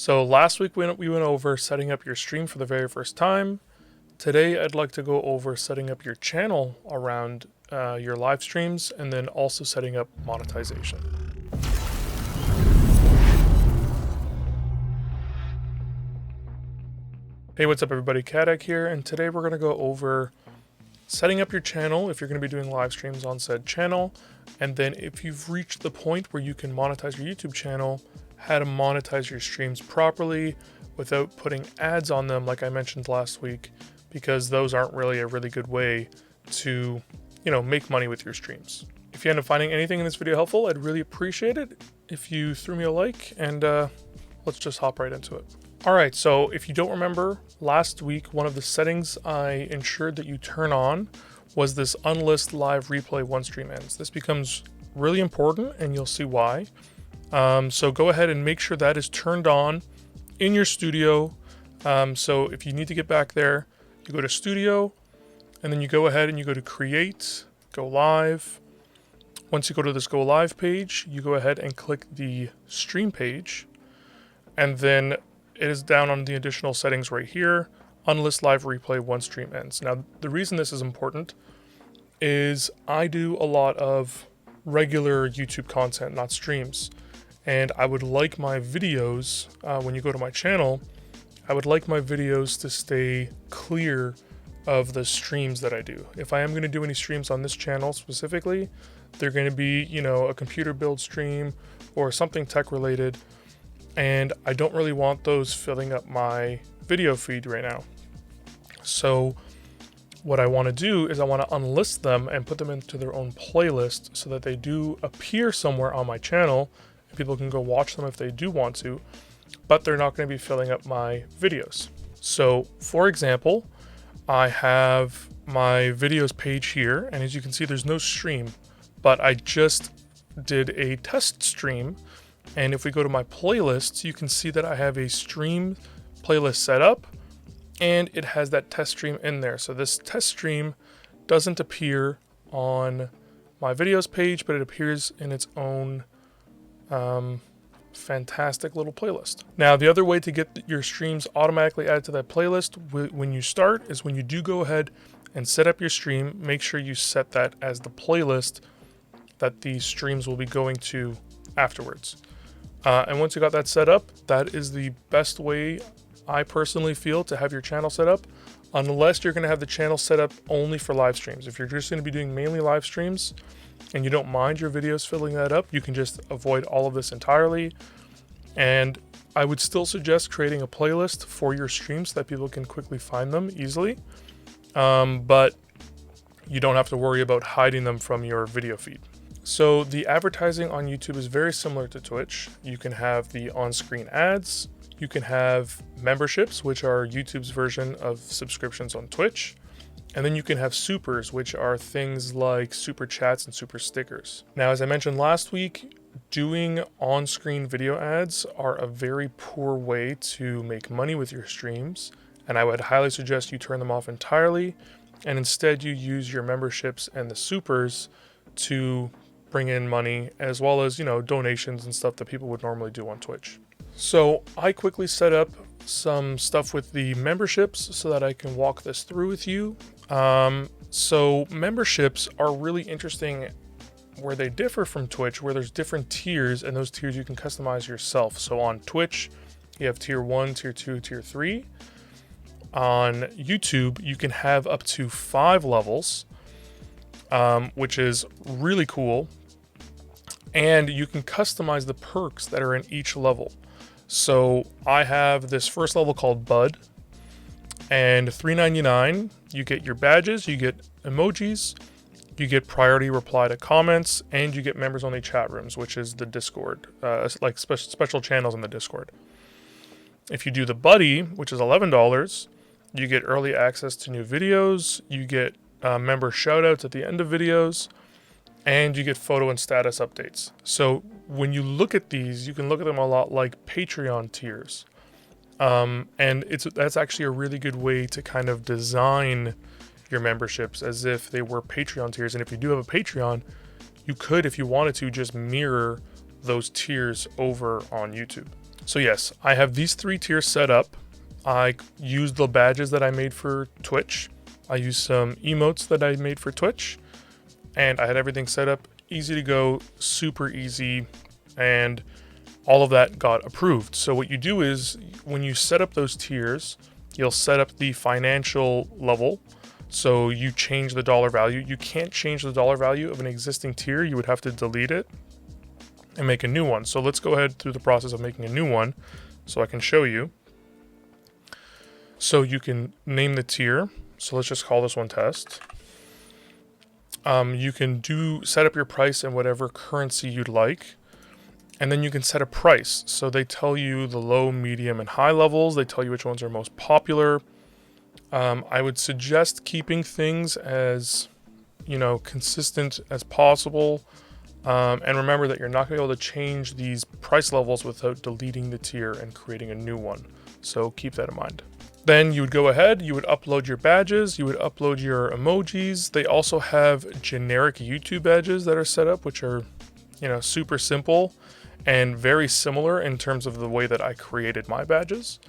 So last week we went over setting up your stream for the very first time. Today I'd like to go over setting up your channel around your live streams and then also setting up monetization. Hey, what's up everybody, Caddac here, and today we're going to go over setting up your channel if you're going to be doing live streams on said channel, and then if you've reached the point where you can monetize your YouTube channel, how to monetize your streams properly without putting ads on them like I mentioned last week, because those aren't really a really good way to, make money with your streams. If you end up finding anything in this video helpful, I'd really appreciate it if you threw me a like, and let's just hop right into it. Alright, so if you don't remember, last week one of the settings I ensured that you turn on was this unlist live replay once stream ends. This becomes really important and you'll see why. So go ahead and make sure that is turned on in your studio. So if you need to get back there, you go to studio and then you go ahead and you go to create, go live. Once you go to this go live page, you go ahead and click the stream page, and then it is down on the additional settings right here, unlist live replay once stream ends. Now, the reason this is important is I do a lot of regular YouTube content, not streams. And I would like my videos, when you go to my channel, I would like my videos to stay clear of the streams that I do. If I am going to do any streams on this channel specifically, they're going to be, a computer build stream or something tech related. And I don't really want those filling up my video feed right now. So what I want to do is I want to unlist them and put them into their own playlist so that they do appear somewhere on my channel. People can go watch them if they do want to, but they're not going to be filling up my videos. So for example, I have my videos page here, and as you can see, there's no stream, but I just did a test stream. And if we go to my playlists, you can see that I have a stream playlist set up and it has that test stream in there. So this test stream doesn't appear on my videos page, but it appears in its own fantastic little playlist. Now, the other way to get your streams automatically added to that playlist when you start is when you do go ahead and set up your stream, make sure you set that as the playlist that these streams will be going to afterwards. And once you got that set up, that is the best way I personally feel to have your channel set up, unless you're going to have the channel set up only for live streams. If you're just going to be doing mainly live streams and you don't mind your videos filling that up, you can just avoid all of this entirely. And I would still suggest creating a playlist for your streams so that people can quickly find them easily. But you don't have to worry about hiding them from your video feed. So the advertising on YouTube is very similar to Twitch. You can have the on-screen ads. You can have memberships, which are YouTube's version of subscriptions on Twitch. And then you can have supers, which are things like super chats and super stickers. Now, as I mentioned last week, doing on-screen video ads are a very poor way to make money with your streams. And I would highly suggest you turn them off entirely. And instead you use your memberships and the supers to bring in money, as well as, donations and stuff that people would normally do on Twitch. So I quickly set up some stuff with the memberships so that I can walk this through with you. So memberships are really interesting where they differ from Twitch, where there's different tiers, and those tiers you can customize yourself. So on Twitch, you have tier 1, tier 2, tier 3. On YouTube, you can have up to 5 levels, which is really cool. And you can customize the perks that are in each level. So I have this first level called Bud, and $3.99, you get your badges, you get emojis, you get priority reply to comments, and you get members only chat rooms, which is the Discord, like special channels in the Discord. If you do the Buddy, which is $11, you get early access to new videos, you get member shoutouts at the end of videos, and you get photo and status updates. So when you look at these, you can look at them a lot like Patreon tiers. And that's actually a really good way to kind of design your memberships as if they were Patreon tiers. And if you do have a Patreon, you could, if you wanted to, just mirror those tiers over on YouTube. So yes, I have these 3 tiers set up. I use the badges that I made for Twitch. I use some emotes that I made for Twitch, and I had everything set up, easy to go, super easy, and all of that got approved. So what you do is when you set up those tiers, you'll set up the financial level. So you change the dollar value. You can't change the dollar value of an existing tier. You would have to delete it and make a new one. So let's go ahead through the process of making a new one so I can show you. So you can name the tier. So let's just call this one test. You can set up your price in whatever currency you'd like. And then you can set a price. So they tell you the low, medium, and high levels. They tell you which ones are most popular. I would suggest keeping things as, consistent as possible. And remember that you're not going to be able to change these price levels without deleting the tier and creating a new one. So keep that in mind. Then you would go ahead, you would upload your badges, you would upload your emojis. They also have generic YouTube badges that are set up, which are, super simple and very similar in terms of the way that I created my badges.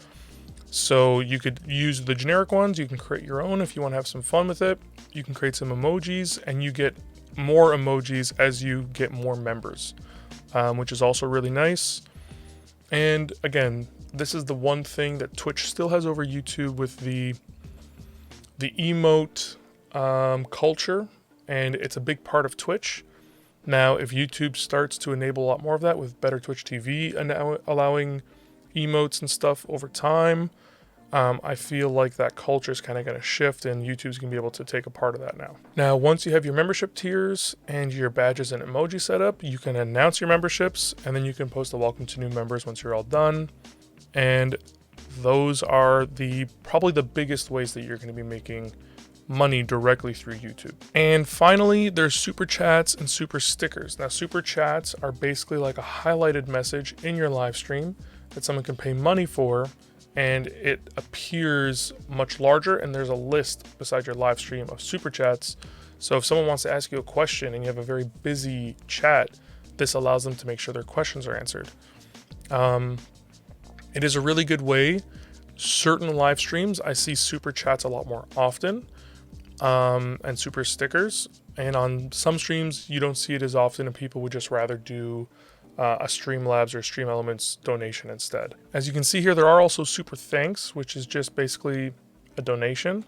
So you could use the generic ones, you can create your own if you want to have some fun with it. You can create some emojis, and you get more emojis as you get more members, which is also really nice. And again, this is the one thing that Twitch still has over YouTube with the emote culture, and it's a big part of Twitch. Now, if YouTube starts to enable a lot more of that with better Twitch TV and allowing emotes and stuff over time, I feel like that culture is kind of going to shift, and YouTube's going to be able to take a part of that now. Now, once you have your membership tiers and your badges and emoji set up, you can announce your memberships, and then you can post a welcome to new members once you're all done. And those are probably the biggest ways that you're going to be making money directly through YouTube. And finally, there's super chats and super stickers. Now, super chats are basically like a highlighted message in your live stream that someone can pay money for, and it appears much larger, and there's a list beside your live stream of super chats. So if someone wants to ask you a question and you have a very busy chat, this allows them to make sure their questions are answered. It is a really good way. Certain live streams, I see super chats a lot more often, and super stickers. And on some streams, you don't see it as often, and people would just rather do a Streamlabs or Stream Elements donation instead. As you can see here, there are also super thanks, which is just basically a donation.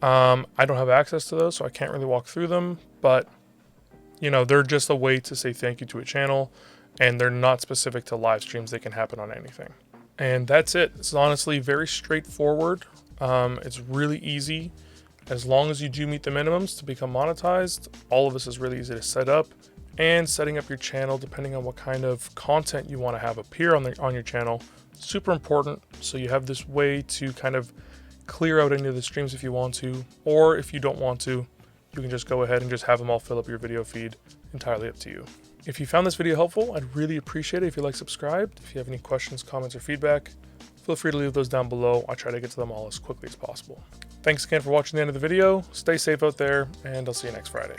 I don't have access to those, so I can't really walk through them, but they're just a way to say thank you to a channel, and they're not specific to live streams. They can happen on anything. And that's it. It's honestly very straightforward. It's really easy. As long as you do meet the minimums to become monetized, all of this is really easy to set up. And setting up your channel, depending on what kind of content you want to have appear on your channel, super important. So you have this way to kind of clear out any of the streams if you want to, or if you don't want to, you can just go ahead and just have them all fill up your video feed. Entirely up to you. If you found this video helpful, I'd really appreciate it if you subscribed. If you have any questions, comments, or feedback, feel free to leave those down below. I try to get to them all as quickly as possible. Thanks again for watching the end of the video. Stay safe out there, and I'll see you next Friday.